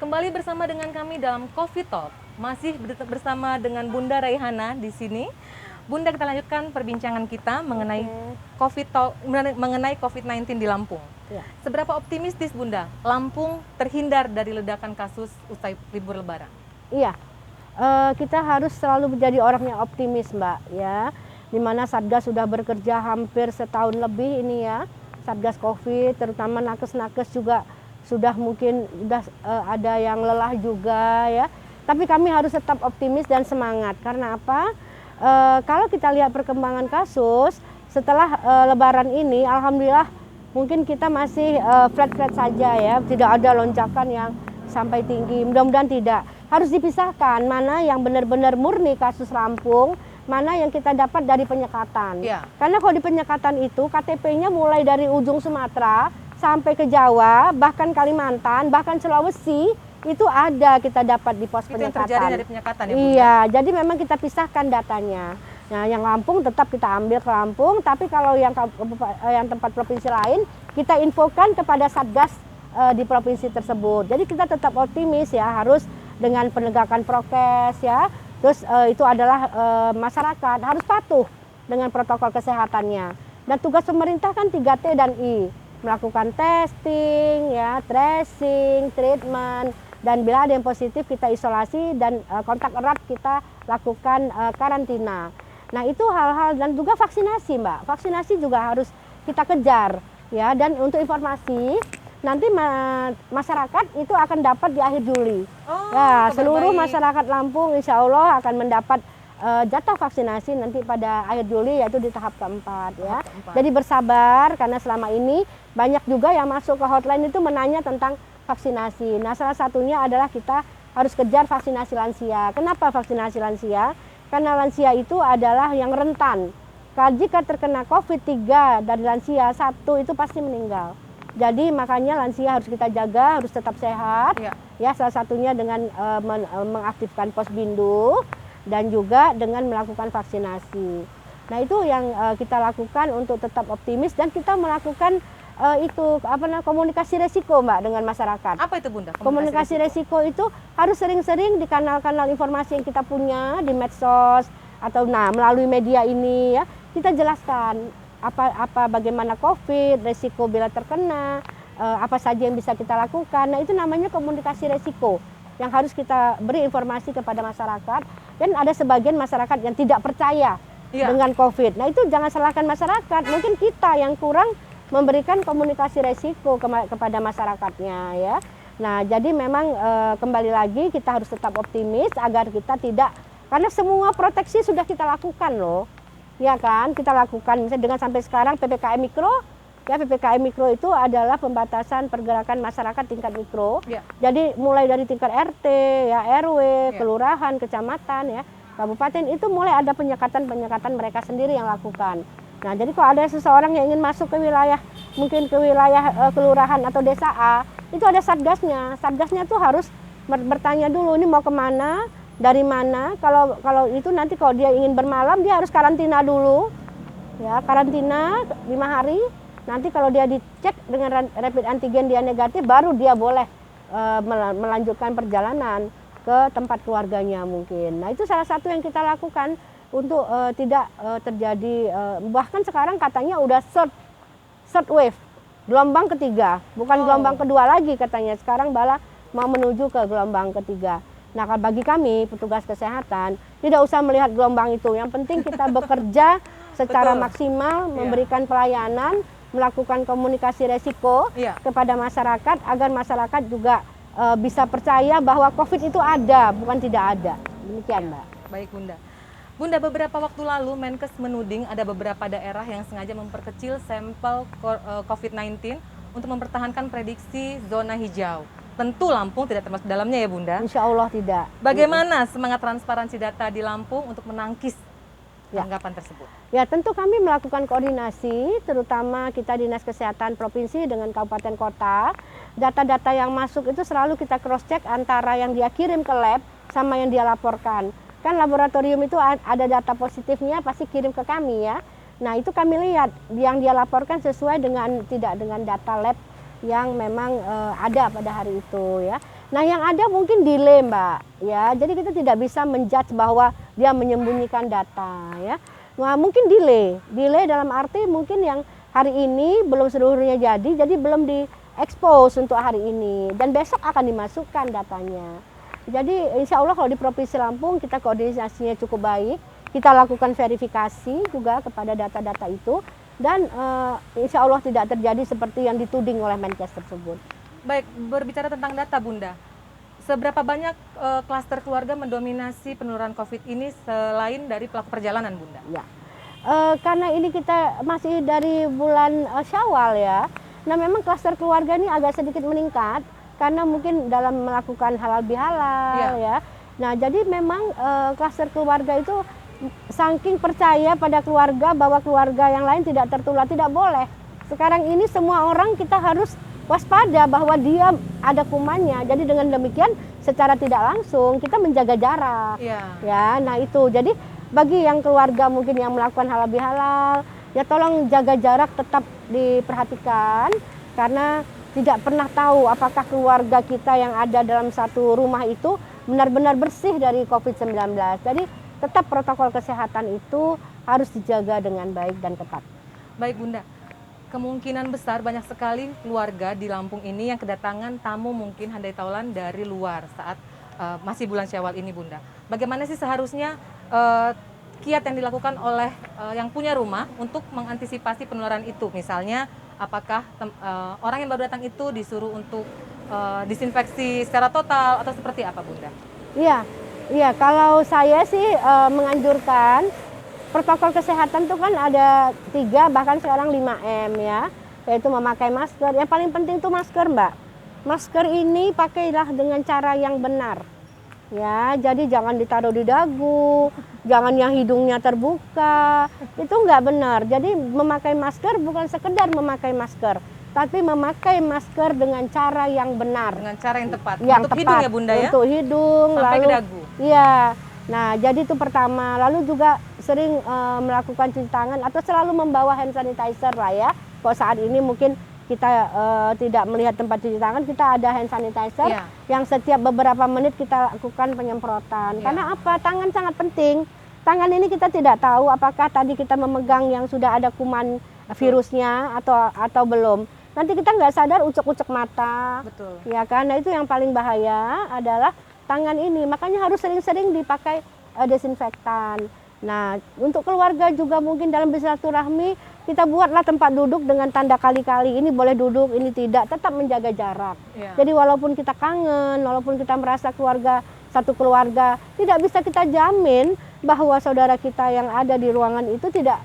Kembali bersama dengan kami dalam Coffee Talk. Masih bersama dengan Bunda Raihana di sini. Bunda, kita lanjutkan perbincangan kita mengenai mengenai COVID-19 di Lampung. Ya. Seberapa optimistis Bunda, Lampung terhindar dari ledakan kasus usai libur Lebaran? Iya, kita harus selalu menjadi orang yang optimis, Mbak. Ya, dimana Satgas sudah bekerja hampir setahun lebih ini ya, Satgas COVID, terutama nakes-nakes juga sudah mungkin ada yang lelah juga ya. Tapi kami harus tetap optimis dan semangat. Karena apa? Kalau kita lihat perkembangan kasus setelah Lebaran ini, alhamdulillah mungkin kita masih flat-flat saja ya, tidak ada lonjakan yang sampai tinggi. Mudah-mudahan tidak. Harus dipisahkan mana yang benar-benar murni kasus Lampung, mana yang kita dapat dari penyekatan. Ya. Karena kalau di penyekatan itu KTP-nya mulai dari ujung Sumatera sampai ke Jawa, bahkan Kalimantan, bahkan Sulawesi, itu ada kita dapat di pos penyekatan. Itu yang terjadi dari penyekatan ya, Bu? Iya, jadi memang kita pisahkan datanya. Nah, yang Lampung tetap kita ambil ke Lampung, tapi kalau yang tempat provinsi lain, kita infokan kepada Satgas di provinsi tersebut. Jadi kita tetap optimis ya, harus dengan penegakan prokes ya. Terus itu adalah masyarakat harus patuh dengan protokol kesehatannya. Dan tugas pemerintah kan 3T dan I. Melakukan testing, ya, tracing, treatment, dan bila ada yang positif kita isolasi dan kontak erat kita lakukan karantina. Nah, itu hal-hal dan juga vaksinasi, Mbak. Vaksinasi juga harus kita kejar, ya. Dan untuk informasi, nanti masyarakat itu akan dapat di akhir Juli. Ya, seluruh masyarakat Lampung insya Allah akan mendapat jatah vaksinasi nanti pada akhir Juli, yaitu di tahap keempat ya. Jadi bersabar karena selama ini banyak juga yang masuk ke hotline itu menanya tentang vaksinasi. Nah, salah satunya adalah kita harus kejar vaksinasi lansia. Kenapa vaksinasi lansia? Karena lansia itu adalah yang rentan. Jika terkena COVID-3 dari lansia, 1 itu pasti meninggal. Jadi makanya lansia harus kita jaga, harus tetap sehat. Ya, salah satunya dengan mengaktifkan Posbindu dan juga dengan melakukan vaksinasi. Nah, itu yang kita lakukan untuk tetap optimis dan kita melakukan komunikasi resiko, Mbak, dengan masyarakat. Apa itu, Bunda? Komunikasi resiko itu harus sering-sering di kanal-kanal informasi yang kita punya di medsos atau melalui media ini ya, kita jelaskan bagaimana COVID, resiko bila terkena, apa saja yang bisa kita lakukan. Nah, itu namanya komunikasi resiko yang harus kita beri informasi kepada masyarakat. Dan ada sebagian masyarakat yang tidak percaya dengan COVID. Nah, itu jangan salahkan masyarakat, mungkin kita yang kurang memberikan komunikasi resiko kepada masyarakatnya ya. Nah, jadi memang kembali lagi kita harus tetap optimis agar kita tidak, karena semua proteksi sudah kita lakukan loh. Ya kan, kita lakukan misalnya dengan sampai sekarang PPKM Mikro. Ya, PPKM Mikro itu adalah pembatasan pergerakan masyarakat tingkat mikro. Jadi mulai dari tingkat RT, ya RW, kelurahan, kecamatan, ya kabupaten, itu mulai ada penyekatan mereka sendiri yang lakukan. Nah, jadi kalau ada seseorang yang ingin masuk ke wilayah, mungkin ke wilayah kelurahan atau desa A, itu ada satgasnya. Satgasnya tuh harus bertanya dulu, ini mau kemana, dari mana. Kalau itu nanti kalau dia ingin bermalam, dia harus karantina dulu, ya karantina 5 hari. Nanti kalau dia dicek dengan rapid antigen dia negatif, baru dia boleh melanjutkan perjalanan ke tempat keluarganya mungkin. Nah, itu salah satu yang kita lakukan untuk tidak terjadi, bahkan sekarang katanya udah third wave, gelombang ketiga, bukan gelombang kedua lagi katanya. Sekarang malah mau menuju ke gelombang ketiga. Nah, bagi kami petugas kesehatan tidak usah melihat gelombang itu. Yang penting kita bekerja secara maksimal, memberikan pelayanan, melakukan komunikasi resiko kepada masyarakat agar masyarakat juga bisa percaya bahwa COVID itu ada, bukan tidak ada. Demikian, Mbak. Baik, Bunda. Bunda, beberapa waktu lalu Menkes menuding ada beberapa daerah yang sengaja memperkecil sampel COVID-19 untuk mempertahankan prediksi zona hijau. Tentu Lampung tidak termasuk dalamnya ya, Bunda? Insya Allah tidak. Bagaimana semangat transparansi data di Lampung untuk menangkis anggapan tersebut? Ya, tentu kami melakukan koordinasi, terutama kita Dinas Kesehatan Provinsi dengan Kabupaten Kota. Data-data yang masuk itu selalu kita cross-check antara yang dia kirim ke lab sama yang dia laporkan. Kan laboratorium itu ada data positifnya pasti kirim ke kami ya. Nah, itu kami lihat yang dia laporkan sesuai dengan tidak dengan data lab yang memang ada pada hari itu ya. Nah, yang ada mungkin delay, Mbak. Ya, jadi kita tidak bisa menjudge bahwa dia menyembunyikan data, ya. Nah, mungkin delay dalam arti mungkin yang hari ini belum seluruhnya jadi belum di-expose untuk hari ini dan besok akan dimasukkan datanya. Jadi insya Allah kalau di Provinsi Lampung kita koordinasinya cukup baik, kita lakukan verifikasi juga kepada data-data itu dan insya Allah tidak terjadi seperti yang dituding oleh Menkes tersebut. Baik, berbicara tentang data Bunda, seberapa banyak klaster keluarga mendominasi penularan COVID ini selain dari pelaku perjalanan Bunda? Ya, karena ini kita masih dari bulan Syawal ya, nah memang klaster keluarga ini agak sedikit meningkat karena mungkin dalam melakukan halal bihalal ya. Nah jadi memang klaster keluarga itu saking percaya pada keluarga bahwa keluarga yang lain tidak tertular, tidak boleh. Sekarang ini semua orang kita harus waspada bahwa dia ada kumannya. Jadi dengan demikian secara tidak langsung kita menjaga jarak. Ya, nah itu. Jadi bagi yang keluarga mungkin yang melakukan halal bihalal, ya tolong jaga jarak tetap diperhatikan karena tidak pernah tahu apakah keluarga kita yang ada dalam satu rumah itu benar-benar bersih dari COVID-19. Jadi tetap protokol kesehatan itu harus dijaga dengan baik dan ketat. Baik Bunda. Kemungkinan besar banyak sekali keluarga di Lampung ini yang kedatangan tamu mungkin handai taulan dari luar saat masih bulan Syawal ini Bunda. Bagaimana sih seharusnya kiat yang dilakukan oleh yang punya rumah untuk mengantisipasi penularan itu? Misalnya apakah orang yang baru datang itu disuruh untuk disinfeksi secara total atau seperti apa Bunda? Iya, kalau saya sih menganjurkan protokol kesehatan itu kan ada 3 bahkan sekarang 5M ya, yaitu memakai masker. Yang paling penting itu masker Mbak. Masker ini pakailah dengan cara yang benar. Ya, jadi jangan ditaruh di dagu, jangan yang hidungnya terbuka. Itu nggak benar. Jadi memakai masker bukan sekedar memakai masker, tapi memakai masker dengan cara yang benar. Dengan cara yang tepat. Yang untuk tepat. Hidung ya Bunda ya? Untuk hidung. Sampai lalu, ke dagu. Iya. Nah, jadi itu pertama. Lalu juga sering melakukan cuci tangan atau selalu membawa hand sanitizer lah ya. Kalau saat ini mungkin kita tidak melihat tempat cuci tangan, kita ada hand sanitizer yang setiap beberapa menit kita lakukan penyemprotan. Karena apa? Tangan sangat penting. Tangan ini kita tidak tahu apakah tadi kita memegang yang sudah ada kuman virusnya atau belum. Nanti kita nggak sadar ucek-ucek mata. Betul. Ya kan? Nah, itu yang paling bahaya adalah tangan ini, makanya harus sering-sering dipakai desinfektan. Nah, untuk keluarga juga mungkin dalam bersilaturahmi kita buatlah tempat duduk dengan tanda kali-kali, ini boleh duduk, ini tidak, tetap menjaga jarak. Jadi walaupun kita kangen, walaupun kita merasa satu keluarga, tidak bisa kita jamin bahwa saudara kita yang ada di ruangan itu tidak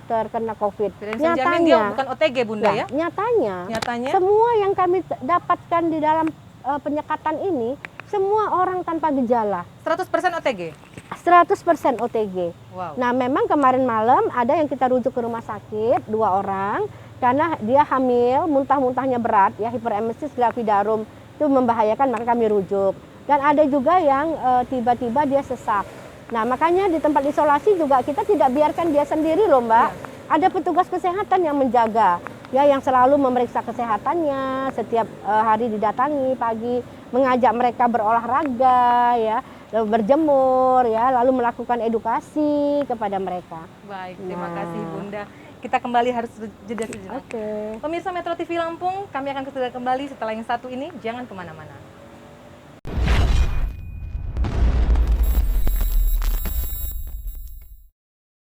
terkena COVID. Nyatanya dia bukan OTG Bunda ya? Nyatanya semua yang kami dapatkan di dalam penyekatan ini semua orang tanpa gejala. 100% OTG? 100% OTG. Wow. Nah memang kemarin malam ada yang kita rujuk ke rumah sakit 2 orang karena dia hamil, muntah-muntahnya berat ya, hiperemesis gravidarum itu membahayakan, maka kami rujuk. Dan ada juga yang tiba-tiba dia sesak. Nah makanya di tempat isolasi juga kita tidak biarkan dia sendiri loh Mbak. Ada petugas kesehatan yang menjaga, ya yang selalu memeriksa kesehatannya, setiap hari didatangi pagi, mengajak mereka berolahraga, ya, lalu berjemur, ya, lalu melakukan edukasi kepada mereka. Baik, terima kasih Bunda. Kita kembali harus jeda sejenak. Oke. Pemirsa Metro TV Lampung, kami akan segera kembali setelah yang satu ini. Jangan kemana-mana.